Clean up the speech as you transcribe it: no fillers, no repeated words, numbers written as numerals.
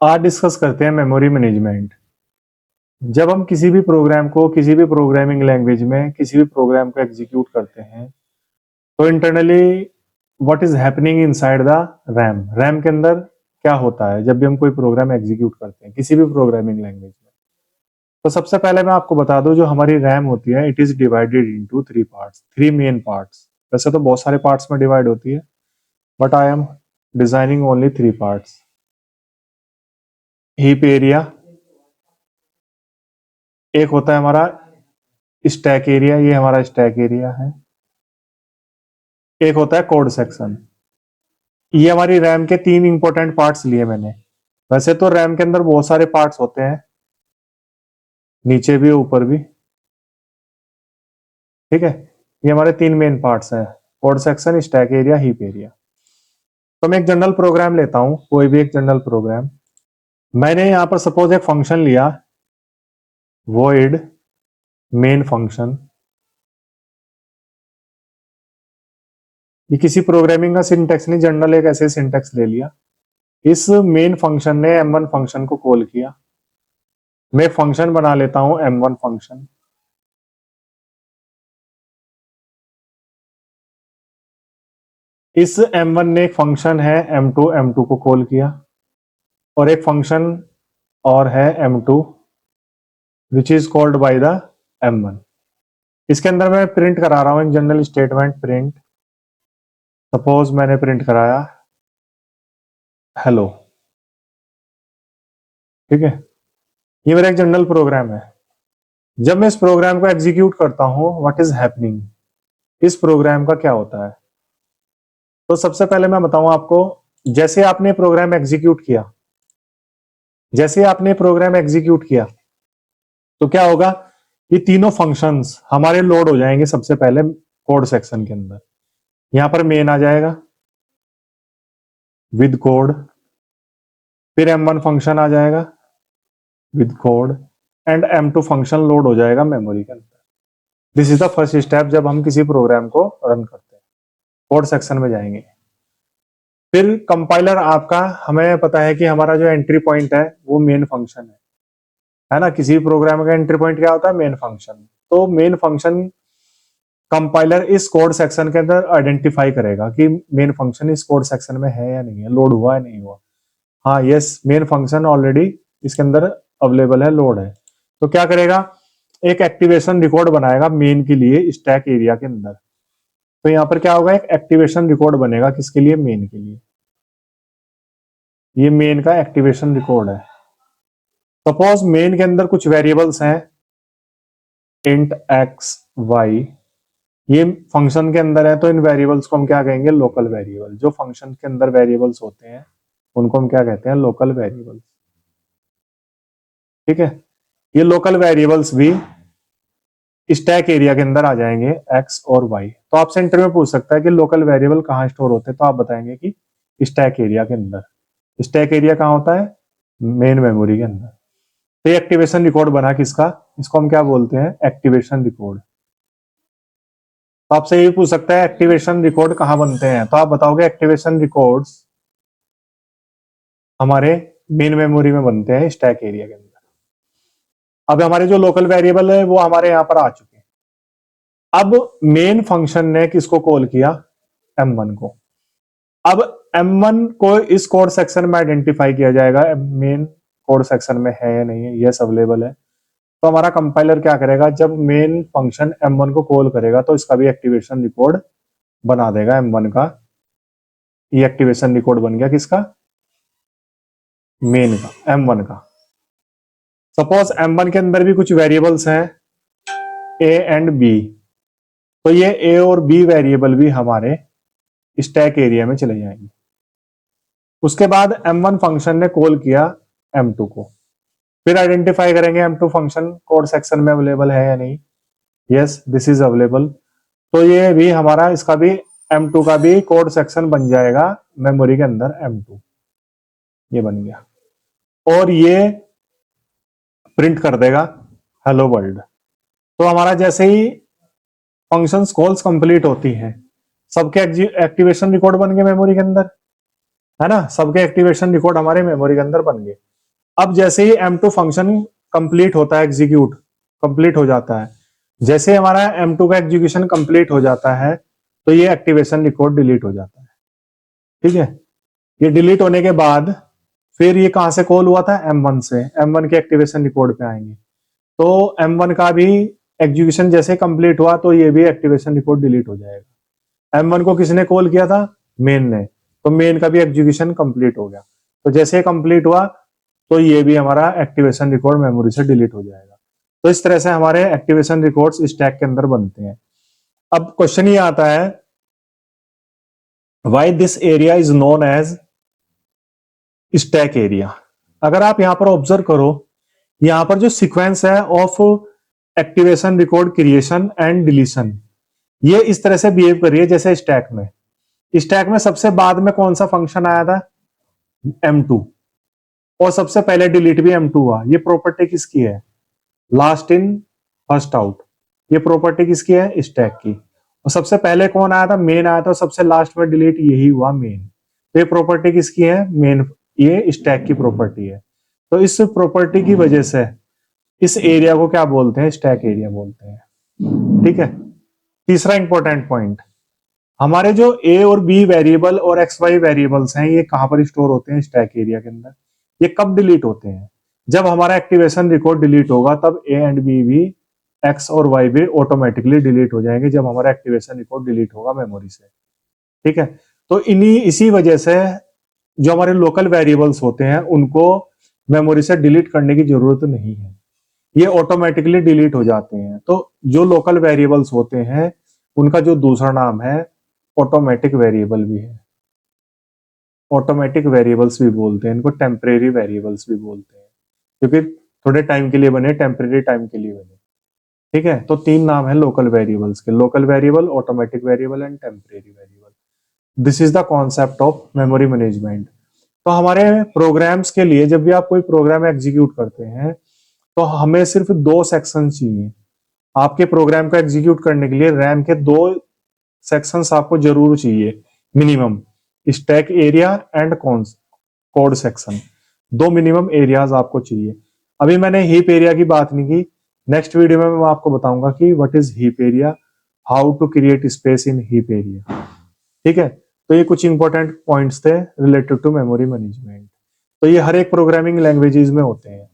आज डिस्कस करते हैं मेमोरी मैनेजमेंट। जब हम किसी भी प्रोग्राम को किसी भी प्रोग्रामिंग लैंग्वेज में किसी भी प्रोग्राम को एग्जीक्यूट करते हैं तो internally what is happening inside the RAM, RAM के अंदर क्या होता है जब भी हम कोई प्रोग्राम एग्जीक्यूट करते हैं किसी भी प्रोग्रामिंग लैंग्वेज में। तो सबसे पहले मैं आपको बता दूं, जो हमारी रैम होती है it is divided into three parts, three main parts. वैसे तो बहुत सारे पार्ट्स में डिवाइड होती है, but I am designing only three parts. Heap area, एक होता है हमारा स्टैक एरिया, ये हमारा स्टैक एरिया है। एक होता है कोड सेक्शन। ये हमारी रैम के तीन इंपॉर्टेंट पार्ट्स लिए मैंने। वैसे तो रैम के अंदर बहुत सारे पार्ट्स होते हैं, नीचे भी ऊपर भी, ठीक है। ये हमारे तीन मेन पार्ट्स हैं, code section, stack area, heap area. तो मैं एक जनरल प्रोग्राम लेता हूं, कोई भी एक जनरल प्रोग्राम। मैंने यहां पर सपोज एक फंक्शन लिया, void मेन फंक्शन। ये किसी प्रोग्रामिंग का सिंटेक्स नहीं, जनरल एक ऐसे सिंटेक्स ले लिया। इस मेन फंक्शन ने m1 फंक्शन को कॉल किया। मैं फंक्शन बना लेता हूं m1 फंक्शन। इस m1 ने एक फंक्शन है m2 को कॉल किया, और एक फंक्शन और है m2 which is called by the m1। इसके अंदर मैं प्रिंट करा रहा हूं एक जनरल स्टेटमेंट प्रिंट। सपोज मैंने प्रिंट कराया हेलो, ठीक है। ये मेरा एक जनरल प्रोग्राम है। जब मैं इस प्रोग्राम को एग्जीक्यूट करता हूं, व्हाट इज हैपनिंग, इस प्रोग्राम का क्या होता है। तो सबसे पहले मैं बताऊं आपको, जैसे आपने प्रोग्राम एग्जीक्यूट किया, जैसे आपने प्रोग्राम एग्जीक्यूट किया तो क्या होगा, ये तीनों फंक्शंस हमारे लोड हो जाएंगे सबसे पहले कोड सेक्शन के अंदर। यहां पर मेन आ जाएगा विद कोड, फिर m1 फंक्शन आ जाएगा with code, and m2 function load हो जाएगा मेमोरी के अंदर। This is the first step जब हम किसी प्रोग्राम को रन करते हैं, कोड सेक्शन में जाएंगे। फिर कंपाइलर आपका, हमें पता है कि हमारा जो एंट्री पॉइंट है वो मेन फंक्शन है ना। किसी प्रोग्राम का एंट्री पॉइंट क्या होता है, मेन फंक्शन। तो मेन फंक्शन कंपाइलर इस कोड सेक्शन के अंदर आइडेंटिफाई करेगा कि मेन फंक्शन इस कोड सेक्शन में है या नहीं है, लोड हुआ है नहीं हुआ। हाँ यस, मेन फंक्शन ऑलरेडी इसके अंदर अवेलेबल है, लोड है। तो क्या करेगा, एक एक्टिवेशन रिकॉर्ड बनाएगा मेन के लिए स्टैक एरिया के अंदर। तो यहां पर क्या होगा, एक एक्टिवेशन रिकॉर्ड बनेगा किसके लिए, मेन के लिए। ये मेन का एक्टिवेशन रिकॉर्ड है। सपोज मेन के अंदर कुछ वेरिएबल्स हैं, इंट एक्स वाई, ये फंक्शन के अंदर है। तो इन वेरिएबल्स को हम क्या कहेंगे, लोकल वेरिएबल। जो फंक्शन के अंदर वेरिएबल्स होते हैं उनको हम क्या कहते हैं, लोकल वेरिएबल्स, ठीक है। ये लोकल वेरिएबल्स भी स्टैक एरिया के अंदर आ जाएंगे, एक्स और वाई। तो आपसे इंटरव्यू में पूछ सकता है कि लोकल वेरिएबल कहाँ स्टोर होते हैं, तो आप बताएंगे कि स्टैक एरिया के अंदर। स्टैक एरिया कहाँ होता है, मेन मेमोरी के अंदर। तो ये एक्टिवेशन रिकॉर्ड बना किसका, इसको हम क्या बोलते हैं, एक्टिवेशन रिकॉर्ड। तो आपसे ये पूछ सकता है एक्टिवेशन रिकॉर्ड कहाँ बनते हैं, तो आप बताओगे एक्टिवेशन रिकॉर्ड्स हमारे मेन मेमोरी में बनते हैं, स्टैक एरिया के अंदर। अब हमारे जो लोकल वेरिएबल है वो हमारे यहां पर आ चुके हैं। अब मेन फंक्शन ने किसको कॉल किया, m1 को। अब m1 को इस कोड सेक्शन में आइडेंटिफाई किया जाएगा, मेन कोड सेक्शन में है या नहीं है, यस अवेलेबल है। तो हमारा कंपाइलर क्या करेगा, जब मेन फंक्शन m1 को कॉल करेगा तो इसका भी एक्टिवेशन रिकॉर्ड बना देगा m1 का। ये एक्टिवेशन रिकॉर्ड बन गया किसका, मेन का, m1 का। सपोज m1 के अंदर भी कुछ वेरिएबल्स हैं a एंड b, तो ये a और b वेरिएबल भी हमारे स्टैक एरिया में चले जाएंगे। उसके बाद m1 फंक्शन ने कॉल किया m2 को, फिर आइडेंटिफाई करेंगे m2 फंक्शन कोड सेक्शन में अवेलेबल है या नहीं, यस दिस इज अवेलेबल। तो ये भी हमारा, इसका भी m2 का भी कोड सेक्शन बन जाएगा मेमोरी के अंदर, m2 ये बन गया। और ये प्रिंट कर देगा हेलो वर्ल्ड। तो हमारा जैसे ही फंक्शंस कॉल्स कंप्लीट होती हैं, सबके एक्टिवेशन रिकॉर्ड बन गए मेमोरी के अंदर, है ना। सबके एक्टिवेशन रिकॉर्ड हमारे मेमोरी के अंदर बन गए। अब जैसे ही M2 फंक्शन कंप्लीट होता है, एग्जीक्यूट कंप्लीट हो जाता है, जैसे हमारा M2 का एग्जीक्यूशन कंप्लीट हो जाता है तो ये एक्टिवेशन रिकॉर्ड डिलीट हो जाता है। ठीक है, ये डिलीट होने के बाद फिर ये कहां से कॉल हुआ था? M1 से। M1 के एक्टिवेशन रिकॉर्ड पे आएंगे, तो M1 का भी एग्जीक्यूशन जैसे कंप्लीट हुआ तो ये भी एक्टिवेशन रिकॉर्ड डिलीट हो जाएगा। M1 को किसने कॉल किया था? मेन ने, तो मेन का भी एग्जीक्यूशन कंप्लीट हो गया। तो जैसे कंप्लीट हुआ तो ये भी हमारा एक्टिवेशन रिकॉर्ड मेमोरी से डिलीट हो जाएगा। तो इस तरह से हमारे एक्टिवेशन रिकॉर्ड्स स्टैक के अंदर बनते हैं। अब क्वेश्चन ये आता है, why this area is known as stack area. अगर आप यहां पर ऑब्जर्व करो, यहां पर जो सीक्वेंस है of activation record creation and deletion, ये इस तरह से बिहेव कर रही है जैसे स्टैक में सबसे बाद में कौन सा फंक्शन आया था? M2, और सबसे पहले डिलीट भी M2 हुआ। ये प्रॉपर्टी किसकी है? Last in first out. ये प्रॉपर्टी किसकी है? स्टैक की। और सबसे पहले कौन आया था? मेन आया था, सबसे लास्ट में डिलीट यही हुआ मेन। तो ये प्रॉपर्टी किसकी है? मेन। ये स्टैक की प्रॉपर्टी है। तो इस प्रॉपर्टी की वजह से इस एरिया को क्या बोलते हैं? स्टैक एरिया बोलते हैं। ठीक है, तीसरा इंपॉर्टेंट पॉइंट, हमारे जो ए और बी वेरिएबल और एक्स वाई वेरिएबल्स हैं, ये कहां पर स्टोर होते हैं? स्टैक एरिया के अंदर। ये कब डिलीट होते हैं? जब हमारा एक्टिवेशन रिकॉर्ड डिलीट होगा तब ए एंड बी भी, एक्स और वाई भी ऑटोमेटिकली डिलीट हो जाएंगे जब हमारा एक्टिवेशन रिकॉर्ड डिलीट होगा मेमोरी से। ठीक है, तो इसी वजह से जो हमारे लोकल वेरिएबल्स होते हैं उनको मेमोरी से डिलीट करने की जरूरत नहीं है, ये ऑटोमेटिकली डिलीट हो जाते हैं। तो जो लोकल वेरिएबल्स होते हैं उनका जो दूसरा नाम है ऑटोमेटिक वेरिएबल भी है। ऑटोमेटिक वेरिएबल्स भी बोलते हैं इनको, टेम्परेरी वेरिएबल्स भी बोलते हैं, क्योंकि थोड़े टाइम के लिए बने, टेम्परेरी टाइम के लिए बने। ठीक है, तो तीन नाम है लोकल वेरिएबल्स के, local variable, automatic variable and temporary variable. This is the concept of memory management. तो हमारे प्रोग्राम्स के लिए जब भी आप कोई प्रोग्राम एग्जीक्यूट करते हैं तो हमें सिर्फ दो सेक्शन चाहिए। आपके प्रोग्राम को एग्जीक्यूट करने के लिए रैम के दो सेक्शंस आपको जरूर चाहिए minimum, stack area and code section. दो मिनिमम एरियाज आपको चाहिए। अभी मैंने हीप एरिया की बात नहीं की, नेक्स्ट वीडियो में मैं आपको बताऊंगा कि what is heap area, how to create space in heap area. ठीक है, तो ये कुछ इंपॉर्टेंट पॉइंट्स थे रिलेटेड टू मेमोरी मैनेजमेंट। तो ये हर एक प्रोग्रामिंग लैंग्वेजेस में होते हैं।